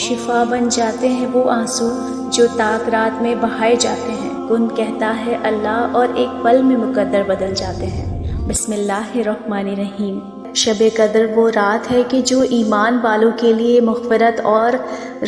شفا بن جاتے ہیں وہ آنسو جو تاک رات میں بہائے جاتے ہیں، کن کہتا ہے اللہ اور ایک پل میں مقدر بدل جاتے ہیں۔ بسم اللہ الرحمن الرحیم۔ شب قدر وہ رات ہے کہ جو ایمان والوں کے لیے مغفرت اور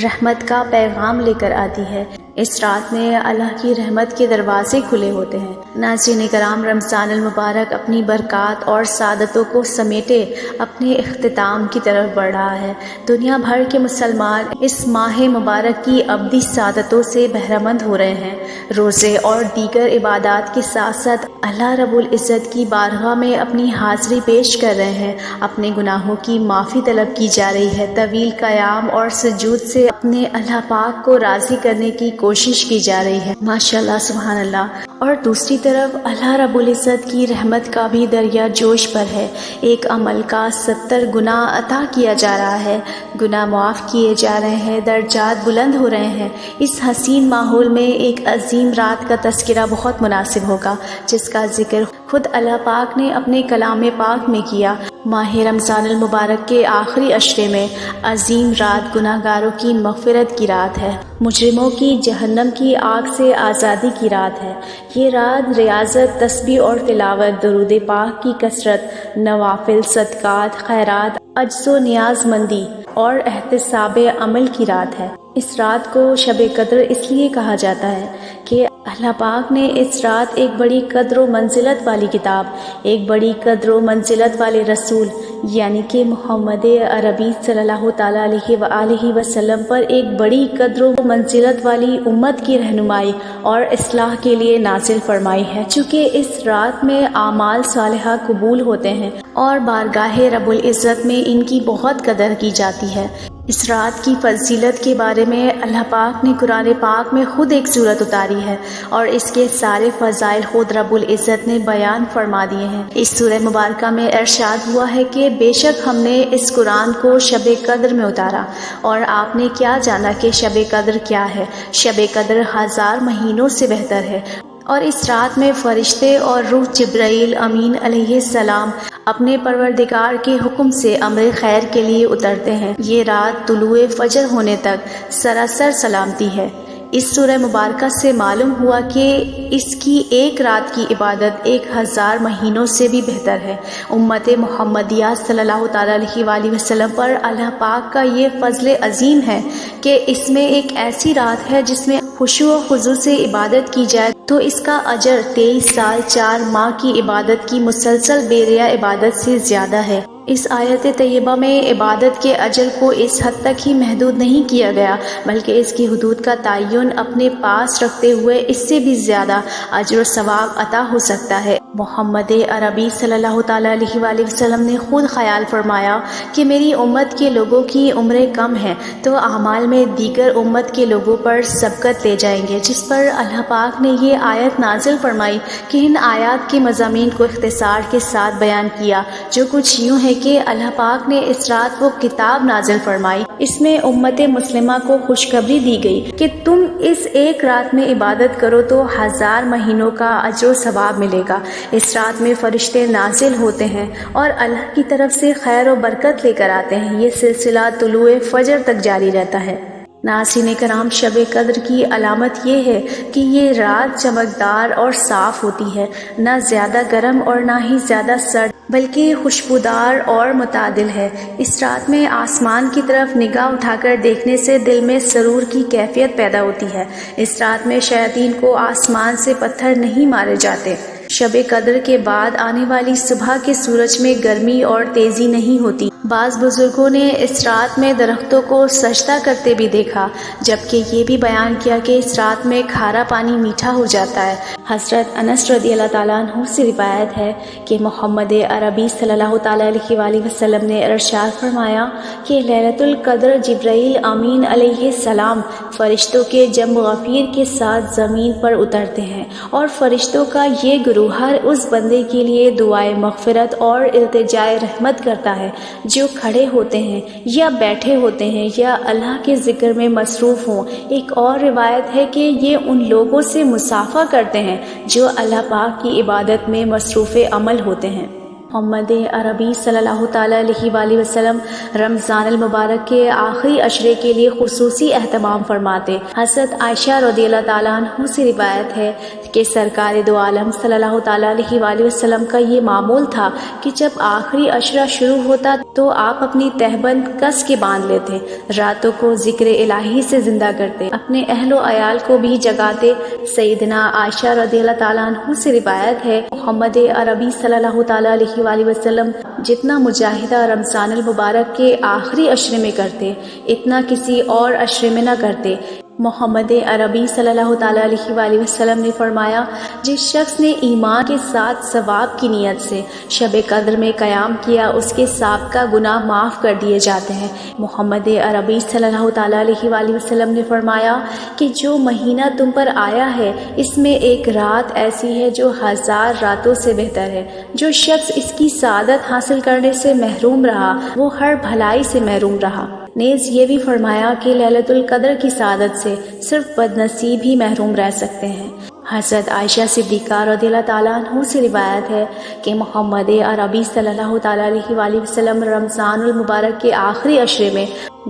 رحمت کا پیغام لے کر آتی ہے۔ اس رات میں اللہ کی رحمت کے دروازے کھلے ہوتے ہیں۔ ناظرین کرام، رمضان المبارک اپنی برکات اور سعادتوں کو سمیٹے اپنے اختتام کی طرف بڑھ رہا ہے۔ دنیا بھر کے مسلمان اس ماہ مبارک کی ابدی سعادتوں سے بہرہ مند ہو رہے ہیں۔ روزے اور دیگر عبادات کے ساتھ ساتھ اللہ رب العزت کی بارگاہ میں اپنی حاضری پیش کر رہے ہیں۔ اپنے گناہوں کی معافی طلب کی جا رہی ہے۔ طویل قیام اور سجود سے اپنے اللہ پاک کو راضی کرنے کی کوشش کی جا رہی ہے۔ ماشاءاللہ، سبحان اللہ۔ اور دوسری طرف اللہ رب العزت کی رحمت کا بھی دریا جوش پر ہے۔ ایک عمل کا 70 گنا عطا کیا جا رہا ہے، گناہ معاف کیے جا رہے ہیں، درجات بلند ہو رہے ہیں۔ اس حسین ماحول میں ایک عظیم رات کا تذکرہ بہت مناسب ہوگا، جس کا ذکر خود اللہ پاک نے اپنے کلام پاک میں کیا۔ ماہ رمضان المبارک کے آخری عشرے میں عظیم رات گناہ گاروں کی مغفرت کی رات ہے، مجرموں کی جہنم کی آگ سے آزادی کی رات ہے۔ یہ رات ریاضت، تسبیح اور تلاوت، درود پاک کی کثرت، نوافل، صدقات، خیرات، عجز و نیاز مندی اور احتساب عمل کی رات ہے۔ اس رات کو شب قدر اس لیے کہا جاتا ہے کہ اللہ پاک نے اس رات ایک بڑی قدر و منزلت والی کتاب، ایک بڑی قدر و منزلت والے رسول یعنی کہ محمد عربی صلی اللہ تعالیٰ علیہ وآلہ وسلم پر ایک بڑی قدر و منزلت والی امت کی رہنمائی اور اصلاح کے لیے نازل فرمائی ہے۔ چونکہ اس رات میں اعمال صالحہ قبول ہوتے ہیں اور بارگاہ رب العزت میں ان کی بہت قدر کی جاتی ہے۔ اس رات کی فضیلت کے بارے میں اللہ پاک نے قرآن پاک میں خود ایک سورت اتاری ہے اور اس کے سارے فضائل خود رب العزت نے بیان فرما دیے ہیں۔ اس سورہ مبارکہ میں ارشاد ہوا ہے کہ بے شک ہم نے اس قرآن کو شب قدر میں اتارا، اور آپ نے کیا جانا کہ شب قدر کیا ہے؟ شب قدر 1000 مہینوں سے بہتر ہے، اور اس رات میں فرشتے اور روح جبرائیل امین علیہ السلام اپنے پروردگار کے حکم سے امر خیر کے لیے اترتے ہیں۔ یہ رات طلوع فجر ہونے تک سراسر سلامتی ہے۔ اس سورہ مبارکہ سے معلوم ہوا کہ اس کی ایک رات کی عبادت 1000 مہینوں سے بھی بہتر ہے۔ امت محمدیہ صلی اللہ تعالیٰ علیہ وآلہ وسلم پر اللہ پاک کا یہ فضل عظیم ہے کہ اس میں ایک ایسی رات ہے جس میں خشوع و خضوع سے عبادت کی جائے تو اس کا اجر 23 سال 4 ماہ کی عبادت کی مسلسل بے ریا عبادت سے زیادہ ہے۔ اس آیت طیبہ میں عبادت کے اجر کو اس حد تک ہی محدود نہیں کیا گیا، بلکہ اس کی حدود کا تعین اپنے پاس رکھتے ہوئے اس سے بھی زیادہ اجر و ثواب عطا ہو سکتا ہے۔ محمد عربی صلی اللہ تعالیٰ علیہ وآلہ وسلم نے خود خیال فرمایا کہ میری امت کے لوگوں کی عمریں کم ہیں تو اعمال میں دیگر امت کے لوگوں پر سبقت لے جائیں گے، جس پر اللہ پاک نے یہ آیت نازل فرمائی کہ ان آیات کے مضامین کو اختصار کے ساتھ بیان کیا، جو کچھ یوں ہے کہ اللہ پاک نے اس رات وہ کتاب نازل فرمائی، اس میں امت مسلمہ کو خوشخبری دی گئی کہ تم اس ایک رات میں عبادت کرو تو 1000 مہینوں کا اجر و ثواب ملے گا۔ اس رات میں فرشتے نازل ہوتے ہیں اور اللہ کی طرف سے خیر و برکت لے کر آتے ہیں۔ یہ سلسلہ طلوع فجر تک جاری رہتا ہے۔ ناظرین کرام، شب قدر کی علامت یہ ہے کہ یہ رات چمکدار اور صاف ہوتی ہے، نہ زیادہ گرم اور نہ ہی زیادہ سرد، بلکہ خوشبودار اور معتدل ہے۔ اس رات میں آسمان کی طرف نگاہ اٹھا کر دیکھنے سے دل میں سرور کی کیفیت پیدا ہوتی ہے۔ اس رات میں شیاطین کو آسمان سے پتھر نہیں مارے جاتے۔ شب قدر کے بعد آنے والی صبح کے سورج میں گرمی اور تیزی نہیں ہوتی۔ بعض بزرگوں نے اس رات میں درختوں کو سجدہ کرتے بھی دیکھا، جبکہ یہ بھی بیان کیا کہ اس رات میں کھارا پانی میٹھا ہو جاتا ہے۔ حضرت انس رضی اللہ تعالیٰ عنہ سے روایت ہے کہ محمد عربی صلی اللہ تعالیٰ علیہ وآلہ وسلم نے ارشاد فرمایا کہ لیلۃ القدر جبرائیل امین علیہ السلام فرشتوں کے جم غفیر کے ساتھ زمین پر اترتے ہیں، اور فرشتوں کا یہ گروہ ہر اس بندے کے لیے دعائے مغفرت اور التجائے رحمت کرتا ہے جو کھڑے ہوتے ہیں یا بیٹھے ہوتے ہیں یا اللہ کے ذکر میں مصروف ہوں۔ ایک اور روایت ہے کہ یہ ان لوگوں سے مصافحہ کرتے ہیں جو اللہ پاک کی عبادت میں مصروف عمل ہوتے ہیں، محمد عربی صلی اللہ تعالیٰ علیہ وآلہ وسلم رمضان المبارک کے آخری عشرے کے لیے خصوصی اہتمام فرماتے۔ حضرت عائشہ رضی اللہ تعالیٰ عنہ سے روایت ہے کہ سرکار دو عالم صلی اللہ تعالیٰ علیہ وآلہ وسلم کا یہ معمول تھا کہ جب آخری عشرہ شروع ہوتا تو آپ اپنی تہبند کس کے باندھ لیتے، راتوں کو ذکر الہی سے زندہ کرتے، اپنے اہل و عیال کو بھی جگاتے۔ سیدنا عائشہ رضی اللہ تعالیٰ عنہ سے روایت ہے محمد عربی صلی اللہ تعالیٰ علیہ وآلہ وسلم جتنا مجاہدہ رمضان المبارک کے آخری عشرے میں کرتے اتنا کسی اور عشرے میں نہ کرتے۔ محمد عربی صلی اللہ تعالیٰ علیہ وآلہ وسلم نے فرمایا، جس شخص نے ایمان کے ساتھ ثواب کی نیت سے شب قدر میں قیام کیا اس کے سابقہ گناہ معاف کر دیے جاتے ہیں۔ محمد عربی صلی اللہ تعالیٰ علیہ وآلہ وسلم نے فرمایا کہ جو مہینہ تم پر آیا ہے اس میں ایک رات ایسی ہے جو 1000 راتوں سے بہتر ہے۔ جو شخص اس کی سعادت حاصل کرنے سے محروم رہا وہ ہر بھلائی سے محروم رہا۔ نیز یہ بھی فرمایا کہ لیلۃ القدر کی سعادت سے صرف بد نصیب ہی محروم رہ سکتے ہیں۔ حضرت عائشہ صدیقہ رضی اللہ تعالیٰ عنہ سے روایت ہے کہ محمد عربی صلی اللہ تعالیٰ علیہ وآلہ وسلم رمضان المبارک کے آخری عشرے میں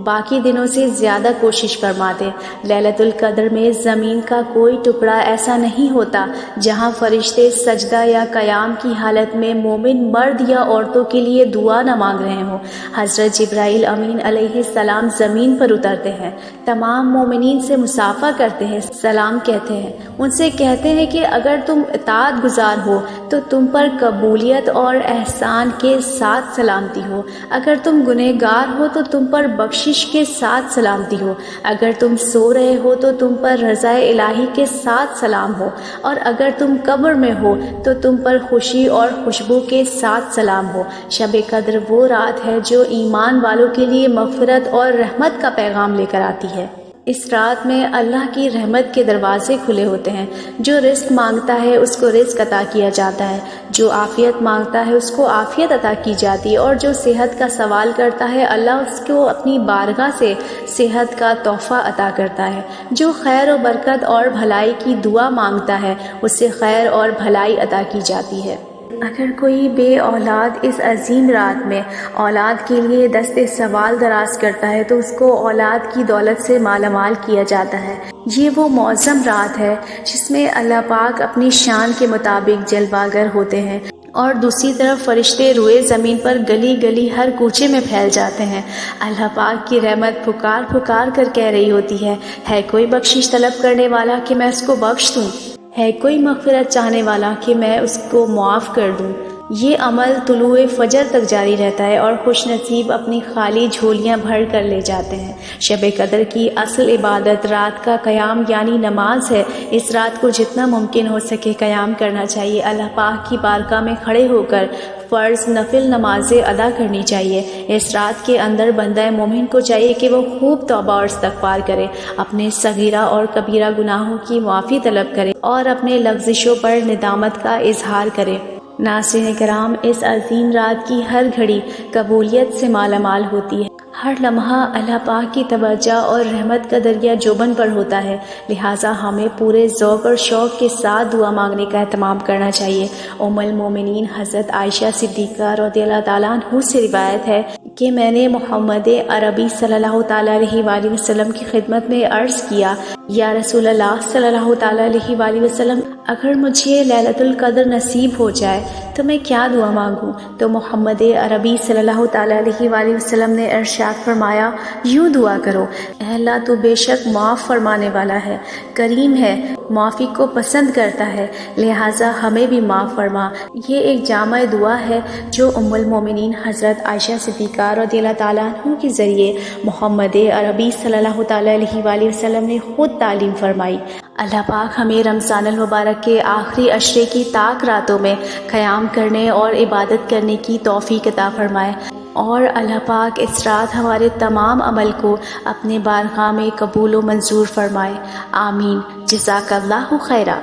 باقی دنوں سے زیادہ کوشش فرماتے۔ لیلۃ القدر میں زمین کا کوئی ٹکڑا ایسا نہیں ہوتا جہاں فرشتے سجدہ یا قیام کی حالت میں مومن مرد یا عورتوں کے لیے دعا نہ مانگ رہے ہوں۔ حضرت جبرائیل امین علیہ السلام زمین پر اترتے ہیں، تمام مومنین سے مصافحہ کرتے ہیں، سلام کہتے ہیں، ان سے کہتے ہیں کہ اگر تم اطاعت گزار ہو تو تم پر قبولیت اور احسان کے ساتھ سلامتی ہو، اگر تم گنہگار ہو تو تم پر بخشش کے ساتھ سلامتی ہو، اگر تم سو رہے ہو تو تم پر رضا الہی کے ساتھ سلام ہو، اور اگر تم قبر میں ہو تو تم پر خوشی اور خوشبو کے ساتھ سلام ہو۔ شب قدر وہ رات ہے جو ایمان والوں کے لیے مغفرت اور رحمت کا پیغام لے کر آتی ہے۔ اس رات میں اللہ کی رحمت کے دروازے کھلے ہوتے ہیں، جو رزق مانگتا ہے اس کو رزق عطا کیا جاتا ہے، جو عافیت مانگتا ہے اس کو عافیت عطا کی جاتی ہے، اور جو صحت کا سوال کرتا ہے اللہ اس کو اپنی بارگاہ سے صحت کا تحفہ عطا کرتا ہے، جو خیر و برکت اور بھلائی کی دعا مانگتا ہے اسے خیر اور بھلائی عطا کی جاتی ہے۔ اگر کوئی بے اولاد اس عظیم رات میں اولاد کے لیے دست سوال دراز کرتا ہے تو اس کو اولاد کی دولت سے مالا مال کیا جاتا ہے۔ یہ وہ معظم رات ہے جس میں اللہ پاک اپنی شان کے مطابق جلوہ گر ہوتے ہیں، اور دوسری طرف فرشتے روئے زمین پر گلی گلی ہر کوچے میں پھیل جاتے ہیں۔ اللہ پاک کی رحمت پکار پکار کر کہہ رہی ہوتی ہے کوئی بخشش طلب کرنے والا کہ میں اس کو بخش دوں، ہے کوئی مغفرت چاہنے والا کہ میں اس کو معاف کر دوں۔ یہ عمل طلوع فجر تک جاری رہتا ہے اور خوش نصیب اپنی خالی جھولیاں بھر کر لے جاتے ہیں۔ شب قدر کی اصل عبادت رات کا قیام یعنی نماز ہے۔ اس رات کو جتنا ممکن ہو سکے قیام کرنا چاہیے، اللہ پاک کی بارگاہ میں کھڑے ہو کر فرض نفل نمازیں ادا کرنی چاہیے۔ اس رات کے اندر بندہ مومن کو چاہیے کہ وہ خوب توبہ اور استغفار کرے، اپنے صغیرہ اور کبیرہ گناہوں کی معافی طلب کرے اور اپنے لغزشوں پر ندامت کا اظہار کرے۔ ناظرین کرام، اس عظیم رات کی ہر گھڑی قبولیت سے مالا مال ہوتی ہے، ہر لمحہ اللہ پاک کی توجہ اور رحمت کا دریا جوبن پر ہوتا ہے، لہٰذا ہمیں پورے ذوق اور شوق کے ساتھ دعا مانگنے کا اہتمام کرنا چاہیے۔ ام المومنین حضرت عائشہ صدیقہ رضی اللہ تعالیٰ عنہ سے روایت ہے کہ میں نے محمد عربی صلی اللہ تعالیٰ علیہ وآلہ وسلم کی خدمت میں عرض کیا، یا رسول اللہ صلی اللہ تعالیٰ علیہ وآلہ وسلم، اگر مجھے لیلۃ القدر نصیب ہو جائے تو میں کیا دعا مانگوں؟ تو محمد عربی صلی اللہ تعالیٰ علیہ وآلہ وسلم نے ارشاد فرمایا، یوں دعا کرو، اے اللہ تو بے شک معاف فرمانے والا ہے، کریم ہے، معافی کو پسند کرتا ہے، لہٰذا ہمیں بھی معاف فرما۔ یہ ایک جامع دعا ہے جو ام المومنین حضرت عائشہ صدیقہ رضی اللہ تعالیٰ عنہ کے ذریعے محمد عربی صلی اللہ تعالیٰ علیہ وآلہ وسلم نے خود تعلیم فرمائی۔ اللہ پاک ہمیں رمضان المبارک کے آخری عشرے کی تاک راتوں میں قیام کرنے اور عبادت کرنے کی توفیق عطا فرمائے، اور اللہ پاک اس رات ہمارے تمام عمل کو اپنے بارگاہ میں قبول و منظور فرمائے، آمین۔ جزاک اللہ خیرہ۔